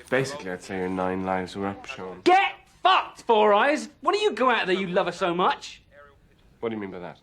Basically, I'd say your 9 lives were up, Shaun. Get fucked, Four Eyes! Why don't you go out there, you love her so much? What do you mean by that?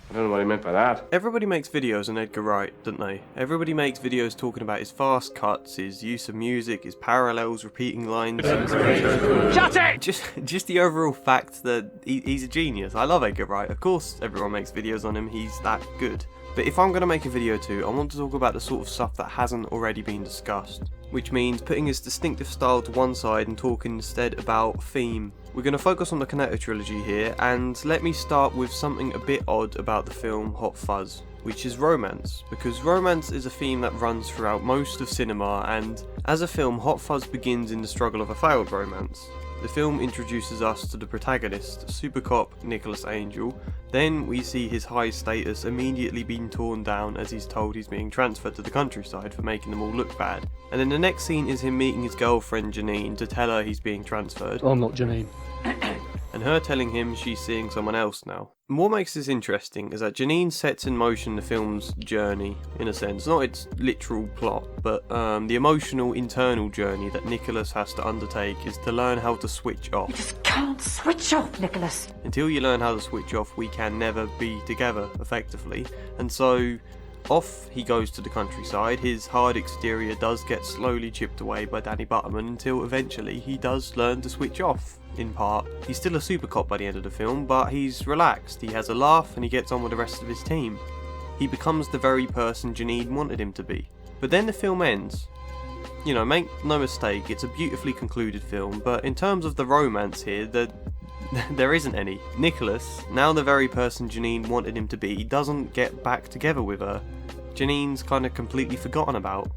I don't know what he meant by that. Everybody makes videos on Edgar Wright, don't they? Everybody makes videos talking about his fast cuts, his use of music, his parallels, repeating lines. Shut it! Just the overall fact that he's a genius. I love Edgar Wright. Of course everyone makes videos on him, he's that good. But if I'm going to make a video too, I want to talk about the sort of stuff that hasn't already been discussed. Which means putting his distinctive style to one side and talking instead about theme. We're going to focus on the Cornetto Trilogy here, and let me start with something a bit odd about the film Hot Fuzz, which is romance, because romance is a theme that runs throughout most of cinema, and as a film, Hot Fuzz begins in the struggle of a failed romance. The film introduces us to the protagonist, super cop Nicholas Angel. Then we see his high status immediately being torn down as he's told he's being transferred to the countryside for making them all look bad. And then the next scene is him meeting his girlfriend Janine to tell her he's being transferred. I'm not Janine. And her telling him she's seeing someone else now. And what makes this interesting is that Janine sets in motion the film's journey, in a sense. Not its literal plot, but the emotional internal journey that Nicholas has to undertake is to learn how to switch off. You just can't switch off, Nicholas. Until you learn how to switch off, we can never be together, effectively. And so, off he goes to the countryside. His hard exterior does get slowly chipped away by Danny Butterman until eventually he does learn to switch off. In part, he's still a super cop by the end of the film, but he's relaxed, he has a laugh, and he gets on with the rest of his team. He becomes the very person Janine wanted him to be. But then the film ends. You know, make no mistake, it's a beautifully concluded film, but in terms of the romance here, there isn't any. Nicholas, now the very person Janine wanted him to be, doesn't get back together with her. Janine's kind of completely forgotten about.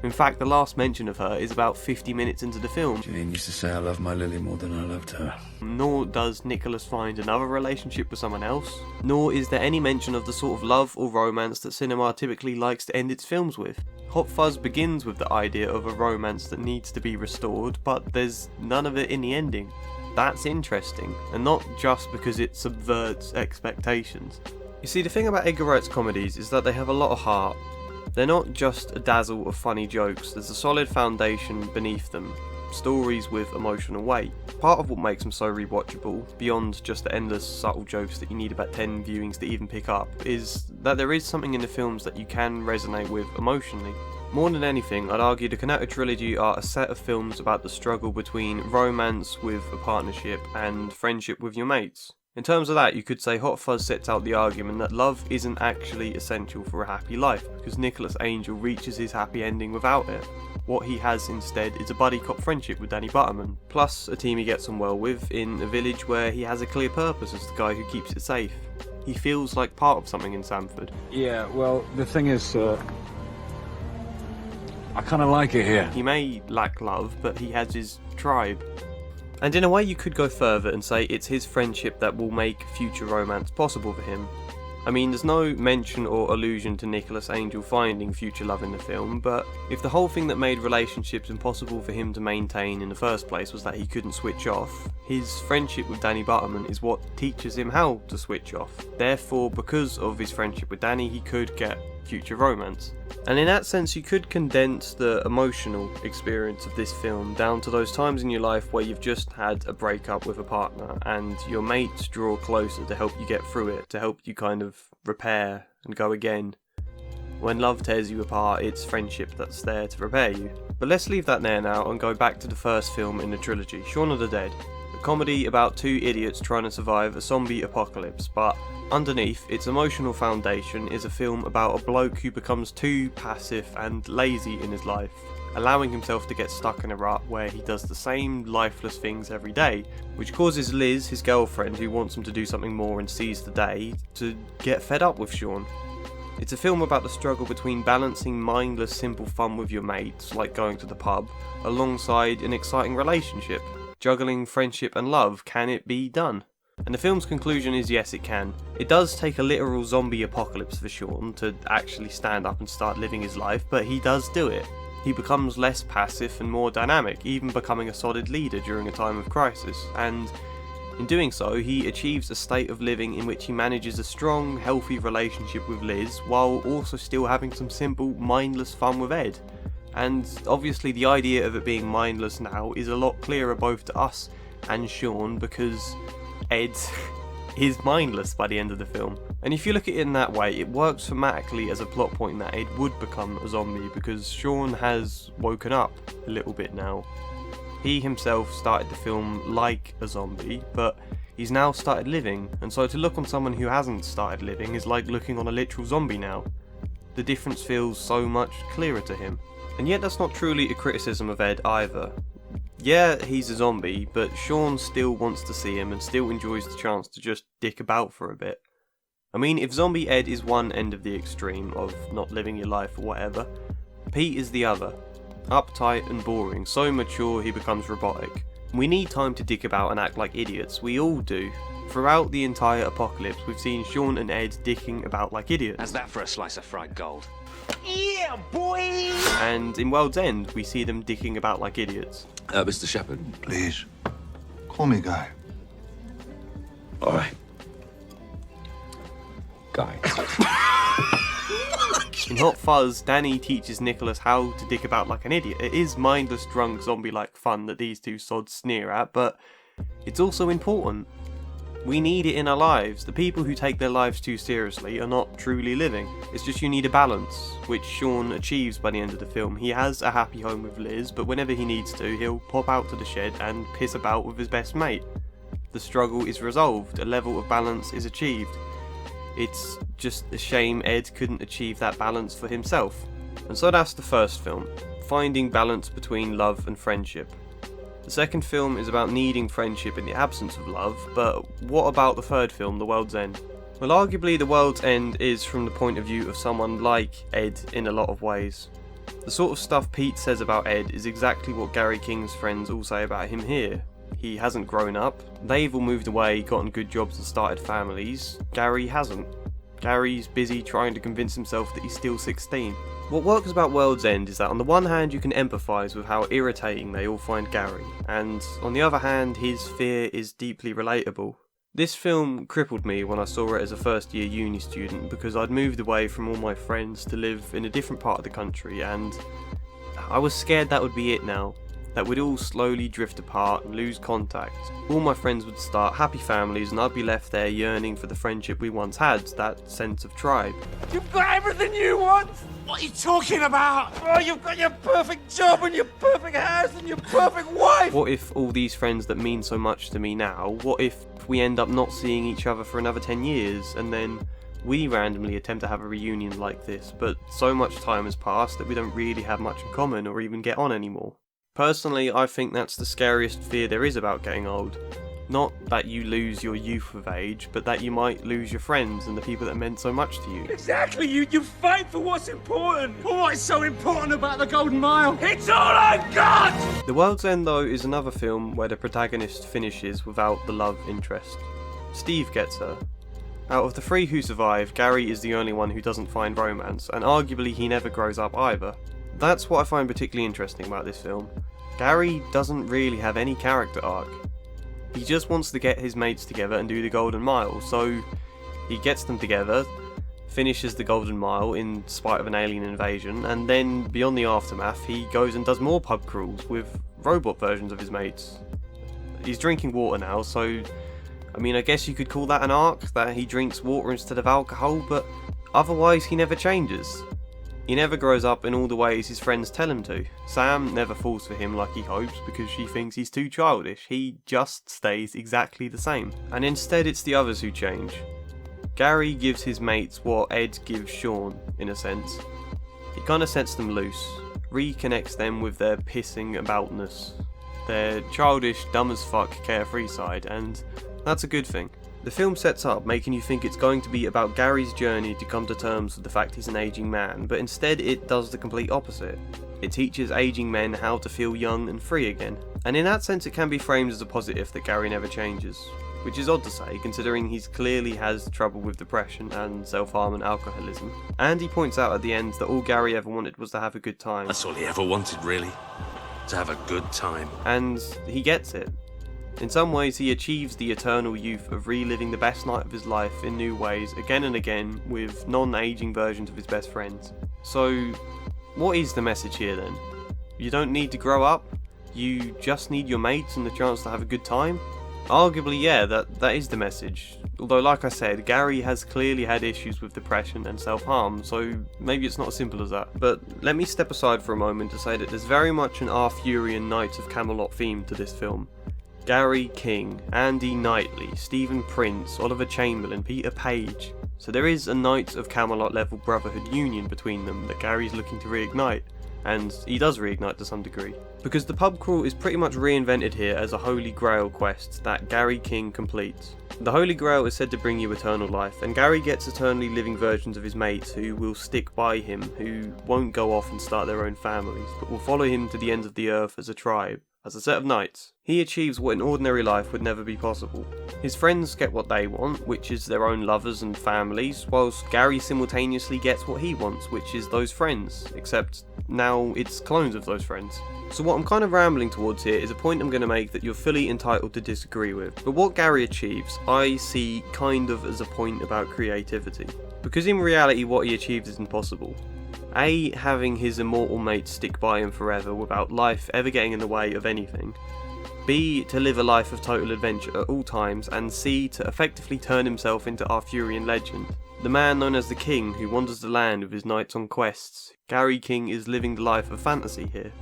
In fact, the last mention of her is about 50 minutes into the film. Janine used to say I love my Lily more than I loved her. Nor does Nicholas find another relationship with someone else. Nor is there any mention of the sort of love or romance that cinema typically likes to end its films with. Hot Fuzz begins with the idea of a romance that needs to be restored, but there's none of it in the ending. That's interesting, and not just because it subverts expectations. You see, the thing about Edgar Wright's comedies is that they have a lot of heart. They're not just a dazzle of funny jokes, there's a solid foundation beneath them, stories with emotional weight. Part of what makes them so rewatchable, beyond just the endless subtle jokes that you need about 10 viewings to even pick up, is that there is something in the films that you can resonate with emotionally. More than anything, I'd argue the Cornetto Trilogy are a set of films about the struggle between romance with a partnership and friendship with your mates. In terms of that, you could say Hot Fuzz sets out the argument that love isn't actually essential for a happy life, because Nicholas Angel reaches his happy ending without it. What he has instead is a buddy cop friendship with Danny Butterman, plus a team he gets on well with in a village where he has a clear purpose as the guy who keeps it safe. He feels like part of something in Sanford. Yeah, well, the thing is, I kind of like it here. He may lack love, but he has his tribe. And in a way you could go further and say it's his friendship that will make future romance possible for him. I mean, there's no mention or allusion to Nicholas Angel finding future love in the film, but if the whole thing that made relationships impossible for him to maintain in the first place was that he couldn't switch off, his friendship with Danny Butterman is what teaches him how to switch off. Therefore, because of his friendship with Danny, he could get future romance. And in that sense, you could condense the emotional experience of this film down to those times in your life where you've just had a breakup with a partner and your mates draw closer to help you get through it, to help you kind of repair and go again. When love tears you apart, it's friendship that's there to repair you. But let's leave that there now and go back to the first film in the trilogy, Shaun of the Dead. A comedy about two idiots trying to survive a zombie apocalypse, but underneath its emotional foundation is a film about a bloke who becomes too passive and lazy in his life, allowing himself to get stuck in a rut where he does the same lifeless things every day, which causes Liz, his girlfriend, who wants him to do something more and seize the day, to get fed up with Shaun. It's a film about the struggle between balancing mindless simple fun with your mates, like going to the pub, alongside an exciting relationship. Juggling friendship and love, can it be done? And the film's conclusion is yes, it can. It does take a literal zombie apocalypse for Shaun to actually stand up and start living his life, but he does do it. He becomes less passive and more dynamic, even becoming a solid leader during a time of crisis, and In doing so, he achieves a state of living in which he manages a strong, healthy relationship with Liz, while also still having some simple, mindless fun with Ed. And obviously the idea of it being mindless now is a lot clearer both to us and Shaun, because Ed is mindless by the end of the film. And if you look at it in that way, it works thematically as a plot point that Ed would become a zombie, because Shaun has woken up a little bit now. He himself started the film like a zombie, but he's now started living, and so to look on someone who hasn't started living is like looking on a literal zombie now. The difference feels so much clearer to him. And yet that's not truly a criticism of Ed either. Yeah, he's a zombie, but Shaun still wants to see him and still enjoys the chance to just dick about for a bit. I mean, if zombie Ed is one end of the extreme of not living your life or whatever, Pete is the other. Uptight and boring, so mature he becomes robotic. We need time to dick about and act like idiots, we all do. Throughout the entire apocalypse, we've seen Shaun and Ed dicking about like idiots. How's that for a slice of fried gold? Yeah, boy! And in World's End, we see them dicking about like idiots. Mr. Shepherd. Please, call me Guy. All right. Guy. In Hot Fuzz, Danny teaches Nicholas how to dick about like an idiot. It is mindless, drunk, zombie-like fun that these two sods sneer at, but it's also important. We need it in our lives. The people who take their lives too seriously are not truly living. It's just you need a balance, which Shaun achieves by the end of the film. He has a happy home with Liz, but whenever he needs to, he'll pop out to the shed and piss about with his best mate. The struggle is resolved, a level of balance is achieved. It's just a shame Ed couldn't achieve that balance for himself. And so that's the first film, finding balance between love and friendship. The second film is about needing friendship in the absence of love, but what about the third film, The World's End? Well, arguably The World's End is from the point of view of someone like Ed in a lot of ways. The sort of stuff Pete says about Ed is exactly what Gary King's friends all say about him here. He hasn't grown up, they've all moved away, gotten good jobs and started families. Gary hasn't. Gary's busy trying to convince himself that he's still 16. What works about World's End is that on the one hand you can empathise with how irritating they all find Gary, and on the other hand his fear is deeply relatable. This film crippled me when I saw it as a first year uni student because I'd moved away from all my friends to live in a different part of the country, and I was scared that would be it now. That we'd all slowly drift apart and lose contact. All my friends would start happy families and I'd be left there yearning for the friendship we once had, that sense of tribe. You've got everything you want! What are you talking about? Oh, you've got your perfect job and your perfect house and your perfect wife! What if all these friends that mean so much to me now, what if we end up not seeing each other for another 10 years and then we randomly attempt to have a reunion like this, but so much time has passed that we don't really have much in common or even get on anymore? Personally, I think that's the scariest fear there is about getting old. Not that you lose your youth with age, but that you might lose your friends and the people that meant so much to you. Exactly, you fight for what's important. What's so important about the Golden Mile? It's all I've got! The World's End, though, is another film where the protagonist finishes without the love interest. Steve gets her. Out of the three who survive, Gary is the only one who doesn't find romance, and arguably he never grows up either. That's what I find particularly interesting about this film. Gary doesn't really have any character arc. He just wants to get his mates together and do the Golden Mile, so he gets them together, finishes the Golden Mile in spite of an alien invasion, and then beyond the aftermath he goes and does more pub crawls with robot versions of his mates. He's drinking water now, so I mean I guess you could call that an arc, that he drinks water instead of alcohol, but otherwise he never changes. He never grows up in all the ways his friends tell him to. Sam never falls for him like he hopes because she thinks he's too childish. He just stays exactly the same. And instead it's the others who change. Gary gives his mates what Ed gives Shaun, in a sense. He kinda sets them loose, reconnects them with their pissing aboutness, their childish, dumb as fuck carefree side, and that's a good thing. The film sets up making you think it's going to be about Gary's journey to come to terms with the fact he's an aging man, but instead it does the complete opposite. It teaches aging men how to feel young and free again. And in that sense it can be framed as a positive that Gary never changes. Which is odd to say, considering he clearly has trouble with depression and self-harm and alcoholism. And he points out at the end that all Gary ever wanted was to have a good time. That's all he ever wanted, really. To have a good time. And he gets it. In some ways he achieves the eternal youth of reliving the best night of his life in new ways again and again with non-aging versions of his best friends. So what is the message here then? You don't need to grow up? You just need your mates and the chance to have a good time? Arguably, yeah, that is the message. Although, like I said, Gary has clearly had issues with depression and self-harm, so maybe it's not as simple as that. But let me step aside for a moment to say that there's very much an Arthurian Knights of Camelot theme to this film. Gary King, Andy Knightley, Stephen Prince, Oliver Chamberlain, Peter Page. So there is a Knights of Camelot level brotherhood union between them that Gary's looking to reignite. And he does reignite to some degree. Because the pub crawl is pretty much reinvented here as a Holy Grail quest that Gary King completes. The Holy Grail is said to bring you eternal life, and Gary gets eternally living versions of his mates who will stick by him, who won't go off and start their own families, but will follow him to the ends of the earth as a tribe, as a set of knights. He achieves what in ordinary life would never be possible. His friends get what they want, which is their own lovers and families, whilst Gary simultaneously gets what he wants, which is those friends, except now it's clones of those friends. So what I'm kind of rambling towards here is a point I'm going to make that you're fully entitled to disagree with. But what Gary achieves, I see kind of as a point about creativity. Because in reality what he achieves is impossible. A, having his immortal mates stick by him forever without life ever getting in the way of anything. B, to live a life of total adventure at all times, and C, to effectively turn himself into Arthurian legend. The man known as the King who wanders the land with his knights on quests. Gary King is living the life of fantasy here.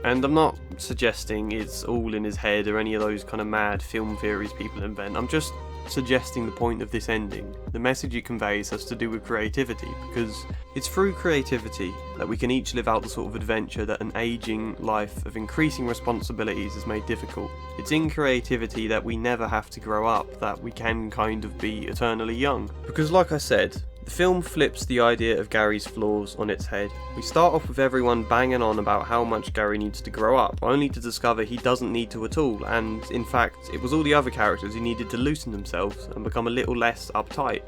And I'm not suggesting it's all in his head or any of those kind of mad film theories people invent. I'm just suggesting the point of this ending. The message it conveys has to do with creativity, because it's through creativity that we can each live out the sort of adventure that an aging life of increasing responsibilities has made difficult. It's in creativity that we never have to grow up, that we can kind of be eternally young. Because like I said, the film flips the idea of Gary's flaws on its head. We start off with everyone banging on about how much Gary needs to grow up, only to discover he doesn't need to at all, and in fact, it was all the other characters who needed to loosen themselves and become a little less uptight.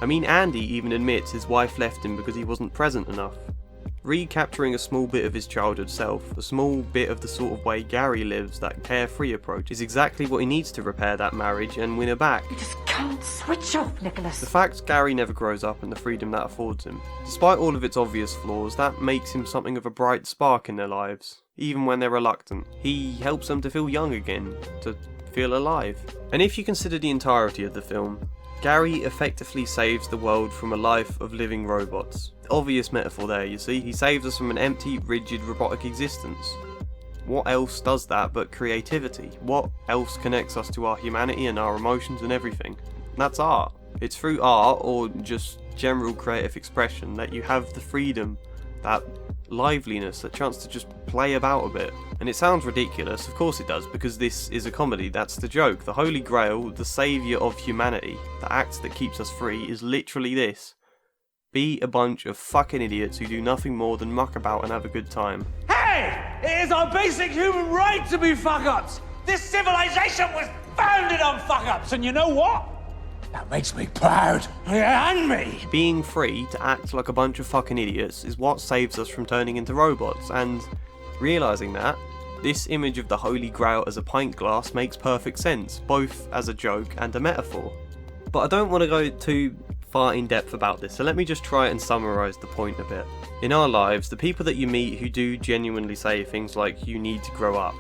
I mean, Andy even admits his wife left him because he wasn't present enough. Recapturing a small bit of his childhood self, a small bit of the sort of way Gary lives, that carefree approach, is exactly what he needs to repair that marriage and win her back. You just can't switch off, Nicholas. The fact Gary never grows up and the freedom that affords him. Despite all of its obvious flaws, that makes him something of a bright spark in their lives, even when they're reluctant. He helps them to feel young again, to feel alive. And if you consider the entirety of the film, Gary effectively saves the world from a life of living robots. Obvious metaphor there, you see. He saves us from an empty, rigid, robotic existence. What else does that but creativity? What else connects us to our humanity and our emotions and everything? That's art. It's through art, or just general creative expression, that you have the freedom, that liveliness, that chance to just play about a bit. And it sounds ridiculous, of course it does, because this is a comedy, that's the joke. The Holy Grail, the saviour of humanity, the act that keeps us free, is literally this. Be a bunch of fucking idiots who do nothing more than muck about and have a good time. Hey! It is our basic human right to be fuck-ups! This civilization was founded on fuck-ups, and you know what? That makes me proud. And me! Being free to act like a bunch of fucking idiots is what saves us from turning into robots, and realising that, this image of the Holy Grail as a pint glass makes perfect sense, both as a joke and a metaphor. But I don't want to go too far in depth about this, so let me just try and summarise the point a bit. In our lives, the people that you meet who do genuinely say things like, you need to grow up,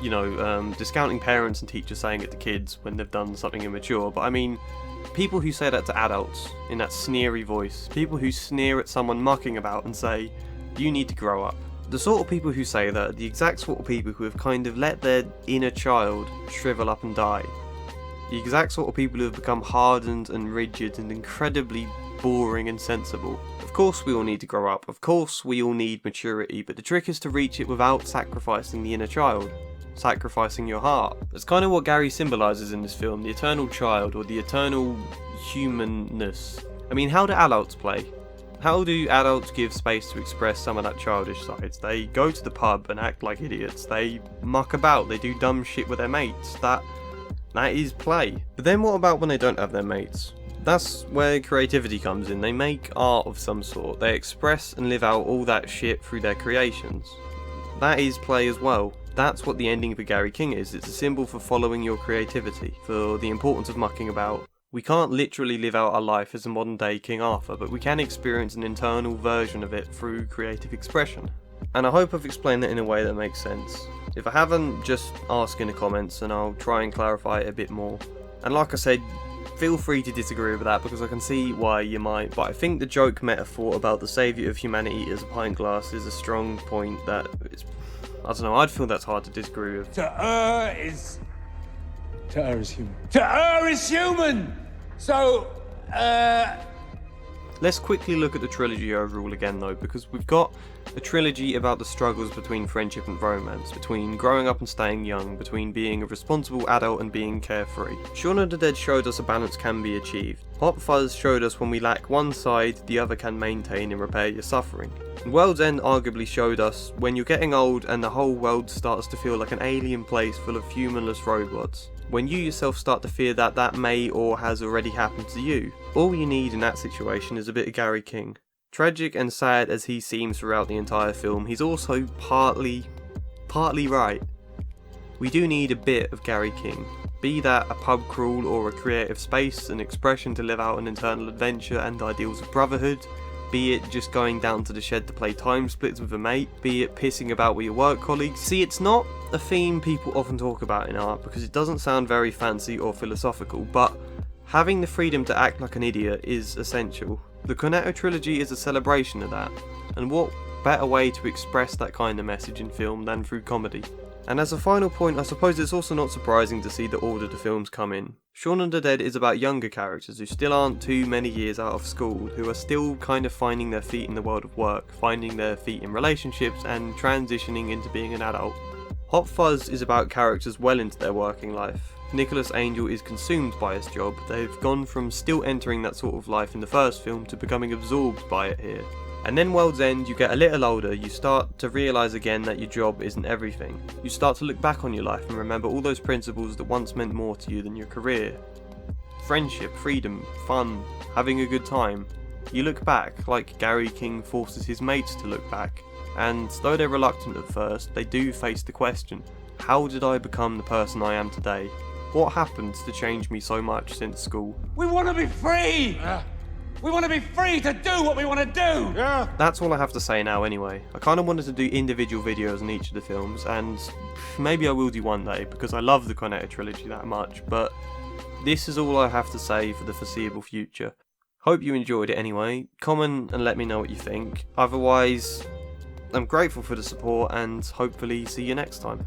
you know, discounting parents and teachers saying it to kids when they've done something immature, but I mean, people who say that to adults, in that sneery voice, people who sneer at someone mucking about and say, you need to grow up. The sort of people who say that are the exact sort of people who have kind of let their inner child shrivel up and die. The exact sort of people who have become hardened and rigid and incredibly boring and sensible. Of course we all need to grow up, of course we all need maturity, but the trick is to reach it without sacrificing the inner child. Sacrificing your heart. That's kind of what Gary symbolises in this film, the eternal child, or the eternal humanness. I mean, how do adults play? How do adults give space to express some of that childish sides? They go to the pub and act like idiots, they muck about, they do dumb shit with their mates, that is play. But then what about when they don't have their mates? That's where creativity comes in. They make art of some sort, they express and live out all that shit through their creations. That is play as well. That's what the ending for Gary King is. It's a symbol for following your creativity, for the importance of mucking about. We can't literally live out our life as a modern day King Arthur, but we can experience an internal version of it through creative expression. And I hope I've explained that in a way that makes sense. If I haven't, just ask in the comments and I'll try and clarify it a bit more. And like I said, feel free to disagree with that because I can see why you might, but I think the joke metaphor about the saviour of humanity as a pint glass is a strong point that is, I don't know, I'd feel that's hard to disagree with. To err is human. To err is human! So, Let's quickly look at the trilogy overall again though, because we've got a trilogy about the struggles between friendship and romance, between growing up and staying young, between being a responsible adult and being carefree. Shaun of the Dead showed us a balance can be achieved. Hot Fuzz showed us when we lack one side, the other can maintain and repair your suffering. And World's End arguably showed us when you're getting old and the whole world starts to feel like an alien place full of humanless robots. When you yourself start to fear that that may or has already happened to you. All you need in that situation is a bit of Gary King. Tragic and sad as he seems throughout the entire film, he's also partly right. We do need a bit of Gary King. Be that a pub crawl or a creative space, an expression to live out an internal adventure and ideals of brotherhood, be it just going down to the shed to play time splits with a mate, be it pissing about with your work colleagues. See, it's not a theme people often talk about in art because it doesn't sound very fancy or philosophical, but having the freedom to act like an idiot is essential. The Cornetto Trilogy is a celebration of that, and what better way to express that kind of message in film than through comedy? And as a final point, I suppose it's also not surprising to see the order the films come in. Shaun of the Dead is about younger characters who still aren't too many years out of school, who are still kind of finding their feet in the world of work, finding their feet in relationships and transitioning into being an adult. Hot Fuzz is about characters well into their working life. Nicholas Angel is consumed by his job. They've gone from still entering that sort of life in the first film to becoming absorbed by it here. And then World's End, you get a little older, you start to realise again that your job isn't everything. You start to look back on your life and remember all those principles that once meant more to you than your career. Friendship, freedom, fun, having a good time. You look back, like Gary King forces his mates to look back. And though they're reluctant at first, they do face the question, how did I become the person I am today? What happened to change me so much since school? we want to be free! We want to be free to do what we want to do! That's all I have to say now anyway. I kind of wanted to do individual videos on each of the films, and maybe I will do one day because I love the Cornetto Trilogy that much, but this is all I have to say for the foreseeable future. Hope you enjoyed it anyway. Comment and let me know what you think. Otherwise, I'm grateful for the support and hopefully see you next time.